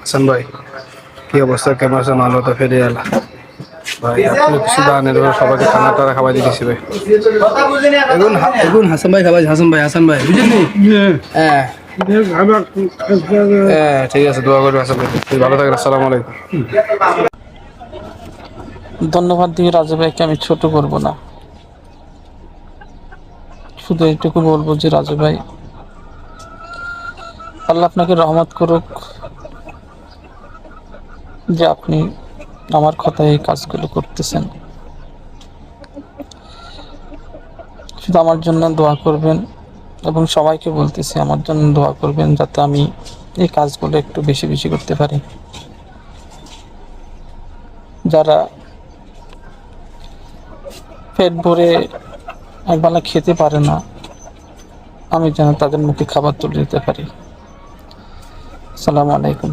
হাসান ভাই, কি অবস্থা? কেমন আছেন? আলো তো ফেরে এলা ভাই, আপনি কিছু দানের সবাইকে খানা টানা খাওয়াই দিতেছি ভাই। এখন হাসান ভাই খাবাই, হাসান ভাই বুঝলি? হ্যাঁ হ্যাঁ, ঠিক আছে, দোয়া করবে হাসান ভাই, ভালো থাকেন। আসসালামু আলাইকুম। ধন্যবাদ দিয়ে রাজু ভাইকে আমি ছোট করব না, শুধু এইটুকু বলবো যে রাজু ভাই, আল্লাহ আপনাকে রহমত করুক যে আপনি আমার কথায় এই কাজগুলো করতেছেন। শুধু আমার জন্য দোয়া করবেন এবং সবাইকে বলতেছি আমার জন্য দোয়া করবেন, যাতে আমি এই কাজগুলো একটু বেশি বেশি করতে পারি। যারা পেট ভরে একবেলা খেতে পারে না, আমি যেন তাদের মুখে খাবার তুলে দিতে পারি। আসসালামু আলাইকুম।